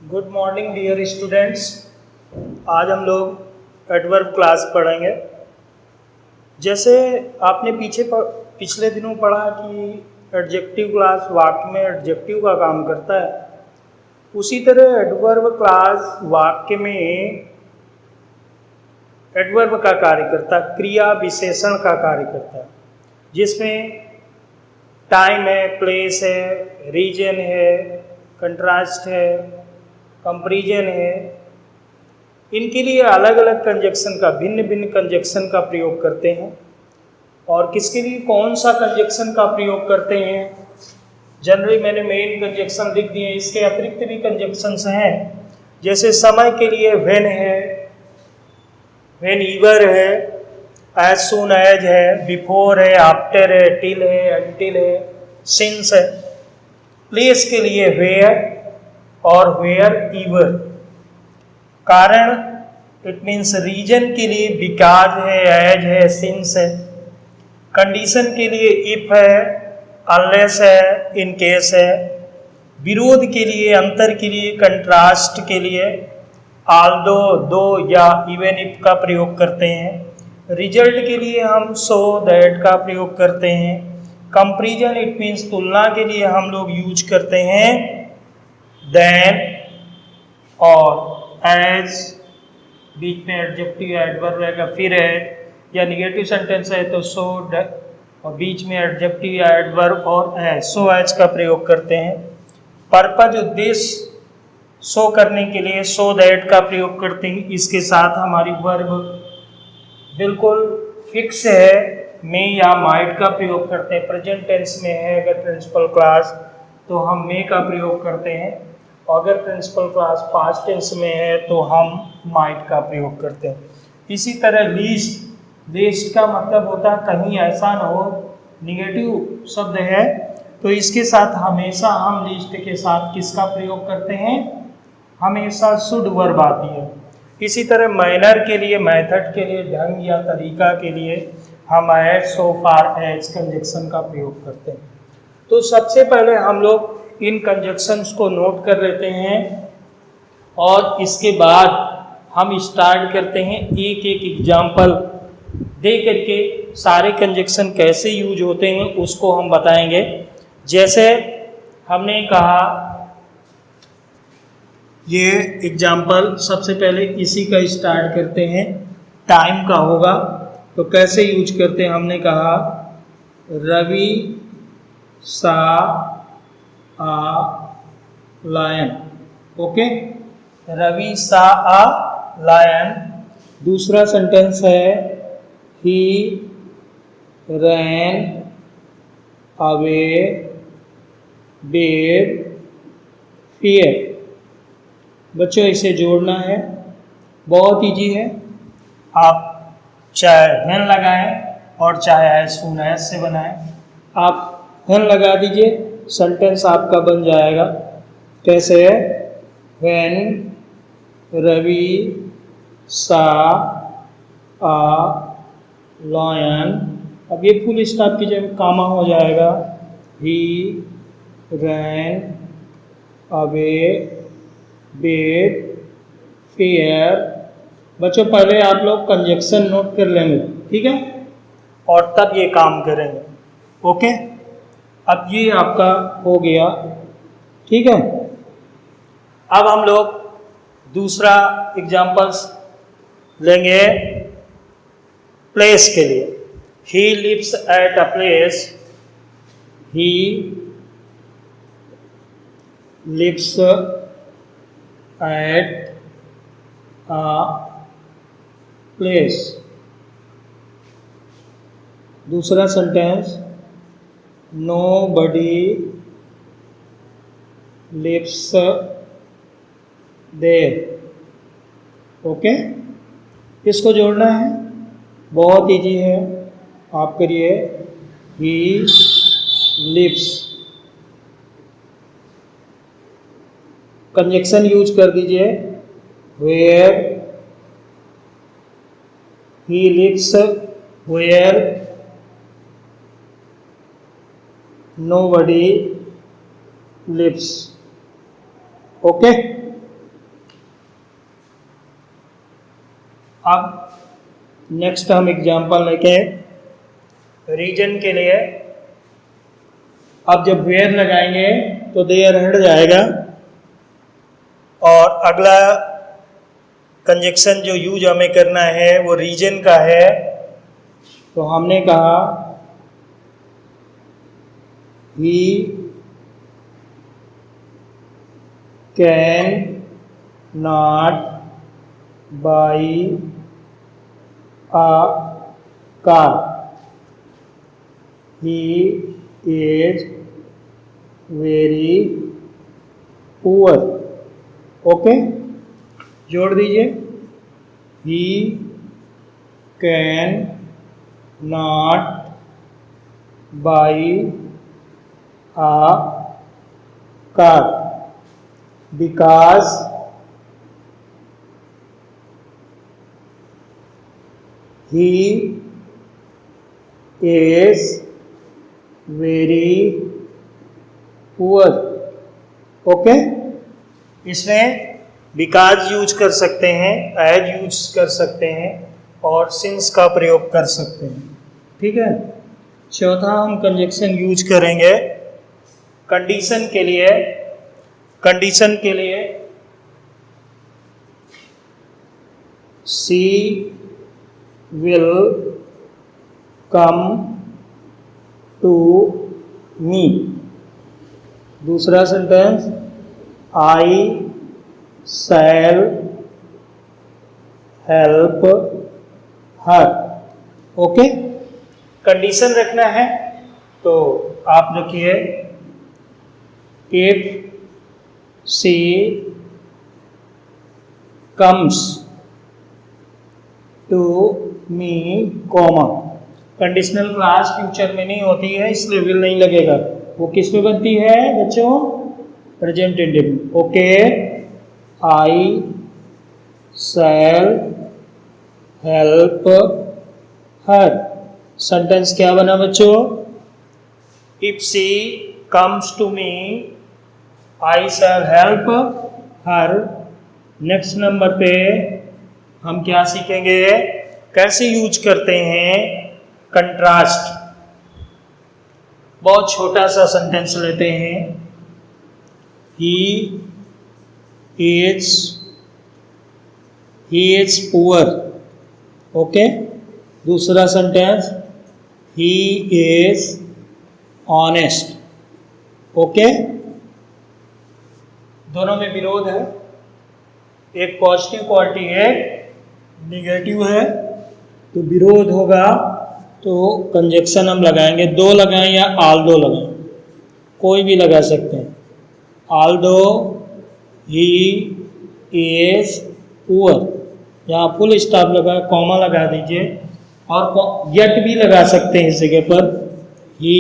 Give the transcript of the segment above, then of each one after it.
Good morning dear students. आज हम लोग एडवर्ब क्लास पढ़ेंगे। जैसे आपने पिछले दिनों पढ़ा कि एडजेक्टिव क्लास वाक्य में एडजेक्टिव का काम करता है, उसी तरह एडवर्ब क्लास वाक्य में एडवर्ब का कार्य करता है, क्रिया विशेषण का कार्य करता है, जिसमें टाइम है, प्लेस है, रीजन है, कंट्रास्ट है, कंपैरिजन है। इनके लिए अलग अलग कंजक्शन का भिन्न भिन्न कंजक्शन का प्रयोग करते हैं। और किसके लिए कौन सा कंजक्शन का प्रयोग करते हैं, जनरली मैंने मेन कंजक्शन लिख दिए, इसके अतिरिक्त भी कंजक्शंस हैं। जैसे समय के लिए व्हेन है, व्हेन ईवर है, एज सून एज है, बिफोर है, आफ्टर है, टिल है, अंटिल है, सिंस है। प्लेस के लिए वेयर और वेयर ईवर। कारण इट मीन्स रीजन के लिए बिकॉज है, एज है, सिंस है। कंडीशन के लिए इफ है, अनलेस है, इन केस है। विरोध के लिए, अंतर के लिए, कंट्रास्ट के लिए आल्दो, दो या इवन इफ का प्रयोग करते हैं। रिजल्ट के लिए हम सो दैट का प्रयोग करते हैं। कंपैरिजन इट मीन्स तुलना के लिए हम लोग यूज करते हैं देन और एज। बीच में एडजेक्टिव एडवर्ब रहेगा, फिर है, या निगेटिव सेंटेंस है तो सो, और बीच में एडजेक्टिव या एडवर्ब और एज, सो एज का प्रयोग करते हैं। पर्पज उद्देश्य शो करने के लिए सो दैट का प्रयोग करते हैं। इसके साथ हमारी वर्ब बिल्कुल फिक्स है, मे या माइट का प्रयोग करते हैं। प्रेजेंट टेंस में है अगर प्रिंसिपल क्लास तो हम मे का प्रयोग करते हैं, और अगर प्रिंसिपल क्लास पास्ट टेंस में है तो हम माइट का प्रयोग करते हैं। इसी तरह लीस्ट, लीस्ट का मतलब होता है कहीं ऐसा न हो, निगेटिव शब्द है तो इसके साथ हमेशा हम लीस्ट के साथ किसका प्रयोग करते हैं, हमेशा शुड वर्ब आती है। इसी तरह मैनर के लिए, मेथड के लिए, ढंग या तरीका के लिए हम एज, सो, फार, एज कंजक्शन का प्रयोग करते हैं। तो सबसे पहले हम लोग इन कंजक्शंस को नोट कर लेते हैं और इसके बाद हम स्टार्ट करते हैं एक एक एग्जाम्पल दे करके सारे कंजक्शन कैसे यूज होते हैं उसको हम बताएंगे। जैसे हमने कहा, ये एग्जाम्पल सबसे पहले इसी का स्टार्ट करते हैं, टाइम का होगा। तो कैसे यूज करते हैं, हमने कहा रवि सा आ लायन। ओके, रवि सा आ लायन। दूसरा सेंटेंस है ही रैन अवे विद फियर। बच्चों इसे जोड़ना है, बहुत इजी है। आप चाहे व्हेन लगाएं और चाहे एज सून एज से बनाएं। आप व्हेन लगा दीजिए, सेंटेंस आपका बन जाएगा। कैसे है, व्हेन रवि सा आ लायन। अब ये फुल स्टॉप की जगह कामा हो जाएगा, ही रैन अवे विद फियर। बच्चों पहले आप लोग कंजक्शन नोट कर लेंगे, ठीक है, और तब ये काम करेंगे। ओके, अब ये आपका हो गया, ठीक है। अब हम लोग दूसरा एग्जाम्पल्स लेंगे प्लेस के लिए। He lives at a place, he lives at a place। दूसरा sentence, nobody lives there। Okay, इसको जोड़ना है, बहुत इजी है, आप करिए he lives। कंजक्शन यूज कर दीजिए, where he lives, where nobody lives. Okay, अब नेक्स्ट हम एग्जांपल लेके रीजन के लिए। अब जब वेयर लगाएंगे तो देयर हट जाएगा और अगला कंजक्शन जो यूज हमें करना है वो रीजन का है। तो हमने कहा ही can not by a car, he is very poor. Okay, जोड़ दीजिए, ही can not by a car because he is very poor। Okay, इसमें बिकॉज यूज कर सकते हैं, एज यूज कर सकते हैं और सिंस का प्रयोग कर सकते हैं। ठीक है, चौथा हम कंजक्शन यूज करेंगे कंडीशन के लिए। कंडीशन के लिए सी will come to me। दूसरा sentence I shall help her। Okay, condition रखना है तो आप रखिए if she comes to me comma. Conditional class future में नहीं होती है इसलिए विल नहीं लगेगा। वो किस में बनती है बच्चों? Present indefinite. Okay, I shall help her. Sentence क्या बना बच्चों? If she comes to me I shall help her. Next number पे हम क्या सीखेंगे, कैसे यूज करते हैं कंट्रास्ट। बहुत छोटा सा सेंटेंस लेते हैं, ही इज पुअर। ओके, दूसरा sentence he is honest. Okay, दोनों में विरोध है, एक पॉजिटिव क्वालिटी है, निगेटिव है, तो विरोध होगा। तो कंजक्शन हम लगाएंगे, दो लगाएं या आल दो लगाएं, कोई भी लगा सकते हैं। आल दो ही इज पुअर, यहाँ फुल स्टॉप लगा, कॉमा लगा दीजिए और येट भी लगा सकते हैं इस जगह पर। He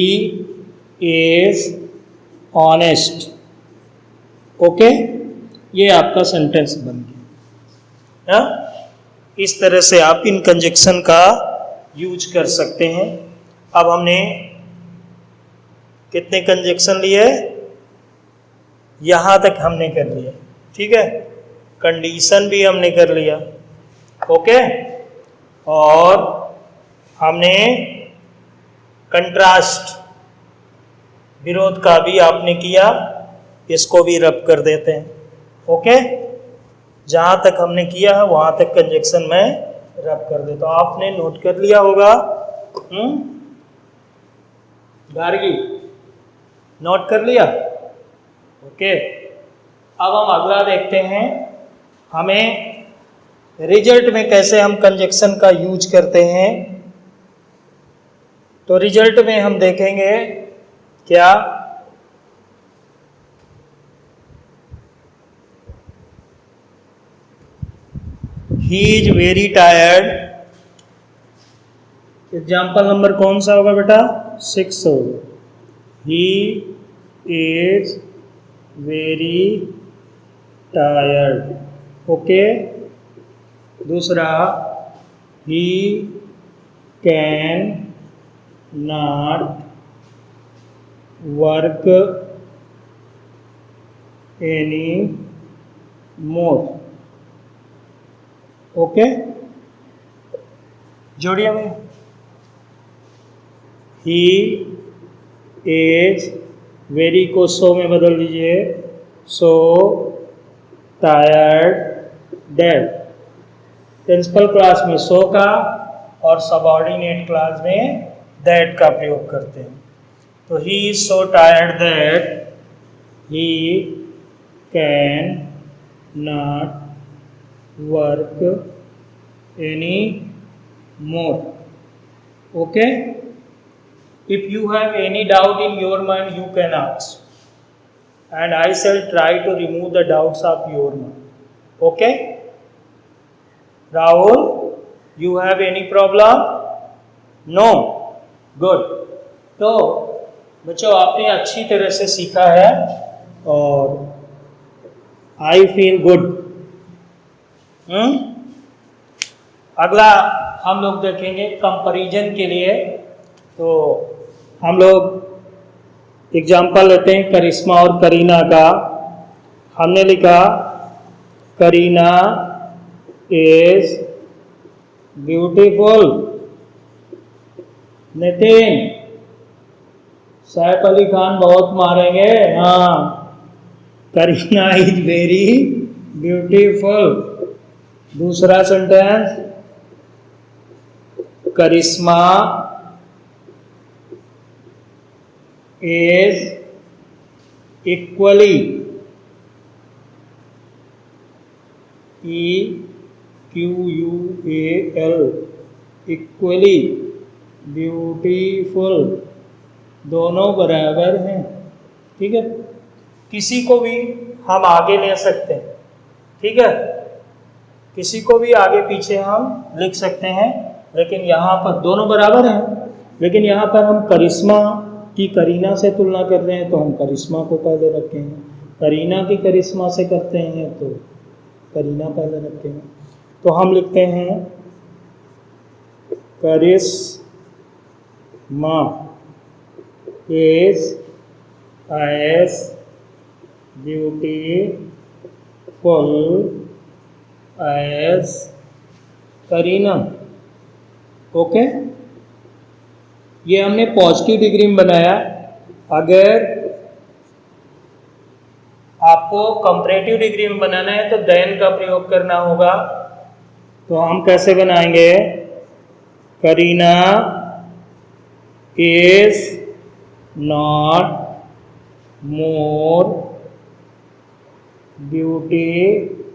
is honest. ओके, ये आपका सेंटेंस बन गया। इस तरह से आप इन कंजक्शन का यूज कर सकते हैं। अब हमने कितने कंजक्शन लिए? यहाँ तक हमने कर लिया। ठीक है, कंडीशन भी हमने कर लिया। ओके, और हमने कंट्रास्ट विरोध का भी आपने किया, इसको भी रब कर देते हैं। ओके, जहाँ तक हमने किया है वहाँ तक कंजक्शन में रब कर देता हूँ। आपने नोट कर लिया होगा। गार्गी, नोट कर लिया? ओके, अब हम अगला देखते हैं, हमें रिजल्ट में कैसे हम कंजक्शन का यूज करते हैं। तो रिजल्ट में हम देखेंगे क्या, he is very tired. Example number कौन सा होगा बेटा? 6 होगा। He is very tired. Okay, दूसरा he can not work any more. Okay, जोड़िए में, ही इज वेरी को सो में बदल दीजिए, so tired dead. Principal class में सो का और सबऑर्डिनेट क्लास में दैट का प्रयोग करते हैं। तो he is so tired that he can not work any more. Okay, if you have any doubt in your mind, you can ask and I shall try to remove the doubts of your mind. Okay, Rahul, you have any problem? No, good. तो बच्चों आपने अच्छी तरह से सीखा है और I feel good. अगला हम लोग देखेंगे कंपैरिजन के लिए। तो हम लोग एग्जाम्पल लेते हैं करिश्मा और करीना का। हमने लिखा करीना इज ब्यूटीफुल। नितिन, सैफ अली खान बहुत मारेंगे। हाँ, करीना इज वेरी ब्यूटीफुल। दूसरा sentence, Karishma is equally EQUAL equally beautiful, दोनों बराबर हैं। ठीक है, किसी को भी हम आगे ले सकते हैं। ठीक है, किसी को भी आगे पीछे हम लिख सकते हैं, लेकिन यहाँ पर दोनों बराबर हैं। लेकिन यहाँ पर हम करिश्मा की करीना से तुलना कर रहे हैं तो हम करिश्मा को पहले रखेंगे, करीना की करिश्मा से करते हैं तो करीना पहले रखेंगे। तो हम लिखते हैं Karishma is as beautiful as Kareena. Okay, ये हमने पॉजिटिव डिग्री में बनाया। अगर आपको कंपैरेटिव डिग्री में बनाना है तो देन का प्रयोग करना होगा। तो हम कैसे बनाएंगे? Kareena is not more beautiful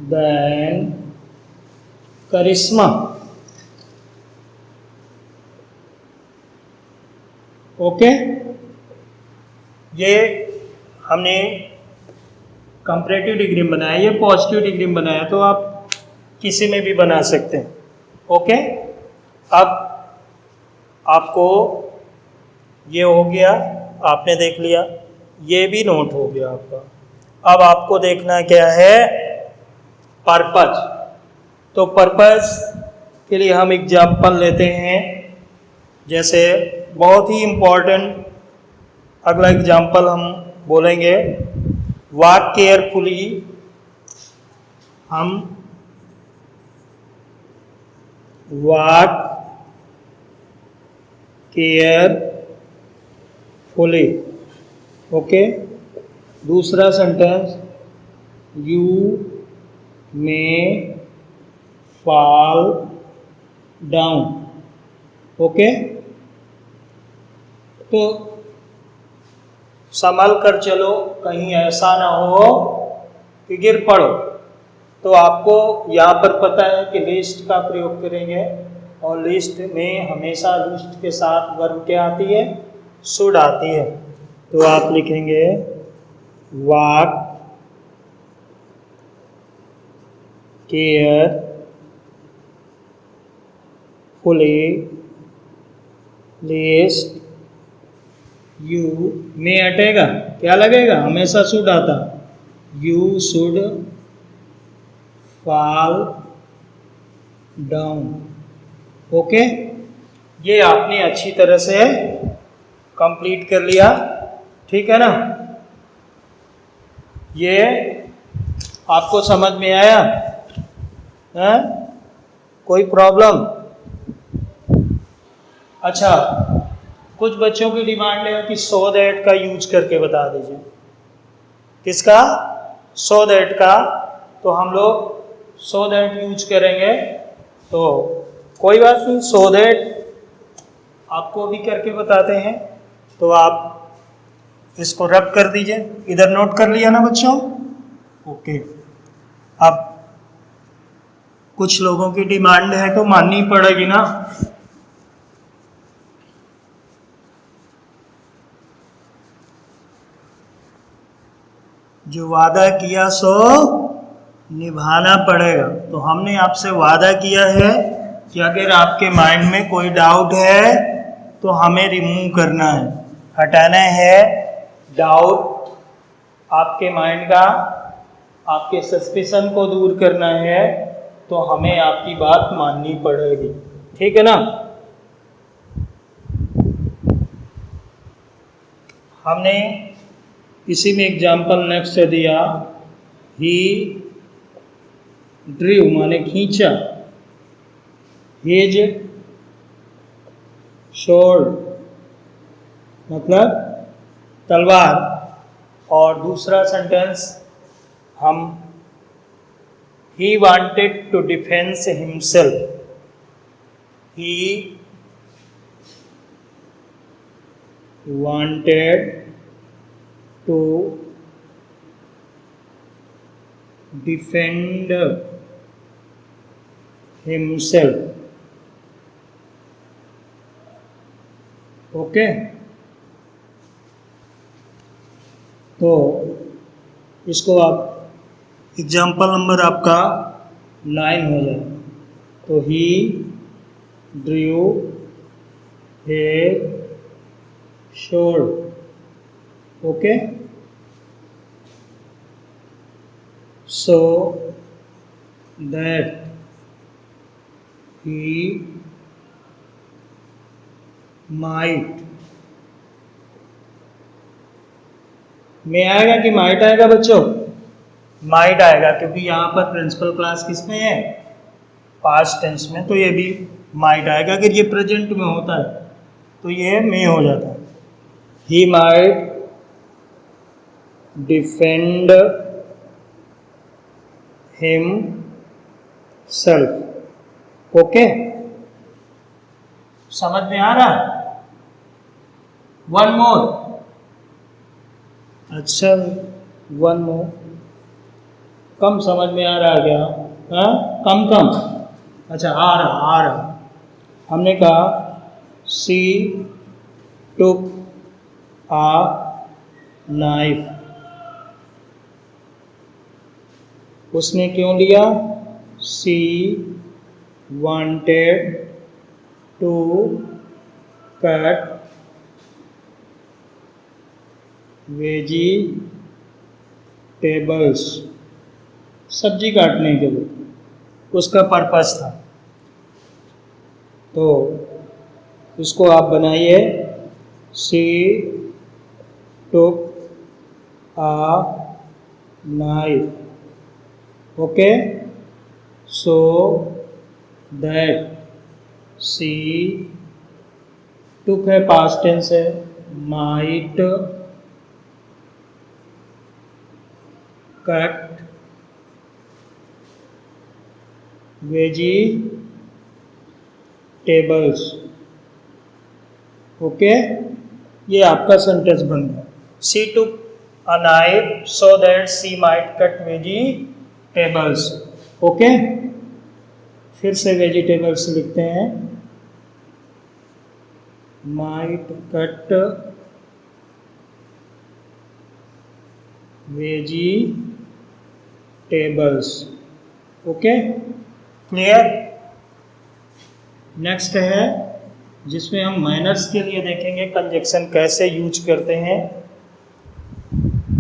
than Karishma. Okay, ये हमने कंपैरेटिव डिग्री में बनाया, ये पॉजिटिव डिग्री में बनाया, तो आप किसी में भी बना सकते हैं। ओके, अब आपको ये हो गया, आपने देख लिया, ये भी नोट हो गया आपका। अब आपको देखना क्या है? पर्पज। तो पर्पज के लिए हम एग्जाम्पल लेते हैं। जैसे बहुत ही इम्पोर्टेंट अगला एग्जाम्पल हम बोलेंगे, वॉक केयरफुली। हम वॉक केयरफुली। ओके, दूसरा sentence, you may fall down. Okay, तो संभल कर चलो, कहीं ऐसा ना हो कि गिर पड़ो। तो आपको यहाँ पर पता है कि लिस्ट का प्रयोग करेंगे, और लिस्ट में हमेशा लिस्ट के साथ वर्ब क्या आती है? शुड आती है। तो आप लिखेंगे वॉक केयरफुली लिस्ट। यू में हटेगा, क्या लगेगा? हमेशा शुड आता। You should fall down. Okay, ये आपने अच्छी तरह से कंप्लीट कर लिया। ठीक है ना? ये आपको समझ में आया? हैं? कोई प्रॉब्लम? अच्छा, कुछ बच्चों की डिमांड है कि सो दैट का यूज करके बता दीजिए। किसका? सो दैट का। तो हम लोग सो दैट यूज करेंगे। तो कोई बात नहीं, सो दैट आपको भी करके बताते हैं। तो आप इसको रब कर दीजिए। इधर नोट कर लिया ना बच्चों? ओके। अब कुछ लोगों की डिमांड है तो माननी पड़ेगी ना। जो वादा किया सो निभाना पड़ेगा। तो हमने आपसे वादा किया है कि अगर आपके माइंड में कोई डाउट है तो हमें रिमूव करना है, हटाना है डाउट आपके माइंड का, आपके सस्पिशन को दूर करना है। तो हमें आपकी बात माननी पड़ेगी, ठीक है ना? हमने इसी में एग्जाम्पल नेक्स्ट दिया, ही ड्रीव माने खींचा, हिज शोर्ड मतलब तलवार। और दूसरा सेंटेंस हम he wanted to defence himself, he wanted to defend himself. Okay, तो इसको आप एग्जाम्पल नंबर आपका 9 हो जाए। तो he drew a sword. Okay, so that he might. में आएगा कि माइट आएगा बच्चों? माइट आएगा, क्योंकि यहाँ पर प्रिंसिपल क्लास किस में है? पास्ट टेंस में। तो ये भी माइट आएगा। अगर ये प्रेजेंट में होता है तो ये में हो जाता है। He might defend him self. Okay, समझ में आ रहा? One more. अच्छा, वन मोर। कम समझ में आ रहा क्या? हाँ, कम कम। अच्छा, आ रहा। हमने कहा सी टुक आ नाइफ। उसने क्यों लिया? सी वांटेड टू कट वेजिटेबल्स। सब्जी काटने के लिए उसका पर्पस था। तो इसको आप बनाइए, she took a knife. Okay, so that she took है पास्ट टेंस है, माइट कट वेजिटेबल्स। ओके, ये आपका सेंटेंस बन गया। She took a knife so that she might cut vegetables. Okay, फिर से वेजिटेबल्स लिखते हैं, might cut vegetables. Okay, clear? Next है जिसमें हम माइनर्स के लिए देखेंगे कंजक्शन कैसे यूज करते हैं।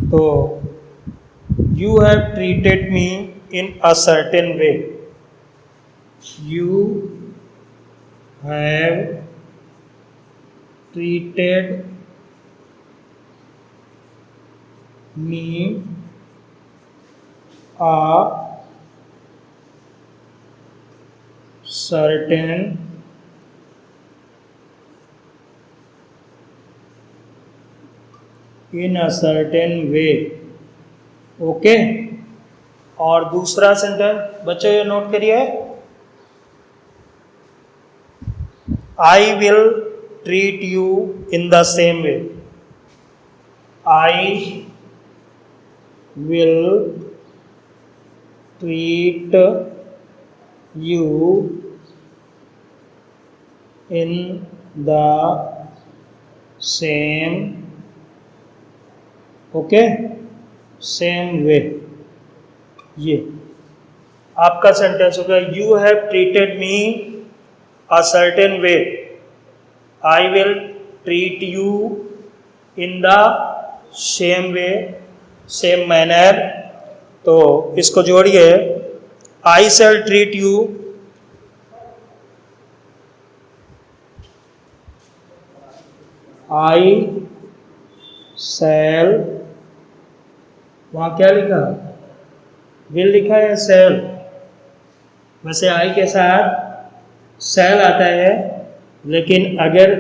तो you have treated me in a certain way. You have treated me a certain in a certain way. Okay, और दूसरा सेंटेंस बच्चों ये नोट करिए, I will treat you in the same way. I will treat you in the same, okay, same way. ये आपका sentence होगा, you have treated me a certain way, I will treat you in the same way, same manner. तो इसको जोड़िए, आई शैल treat you, आई शैल, वहाँ क्या लिखा, will लिखा है, शैल. वैसे आई के साथ शैल आता है, लेकिन अगर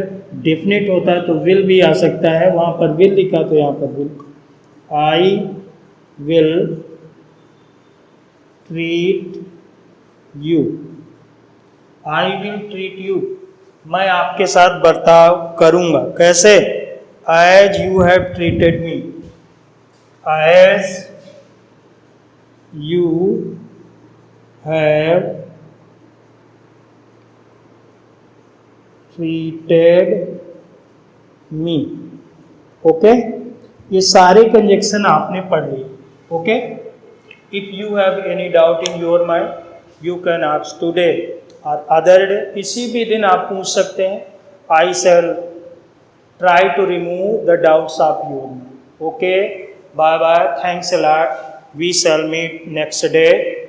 डेफिनेट होता है तो विल भी आ सकता है. वहाँ पर विल लिखा तो यहाँ पर will. I will treat you, I will treat you, मैं आपके साथ बर्ताव करूँगा. कैसे? As you have treated me, as you have treated me. Okay, ये सारे कंजक्शन आपने पढ़ लिए. Okay, if you have any doubt in your mind, you can ask today और अदर डे. किसी भी दिन आप पूछ सकते हैं. आई शैल try to remove the doubts of your mind. Okay, bye bye, thanks a lot. We shall meet next day.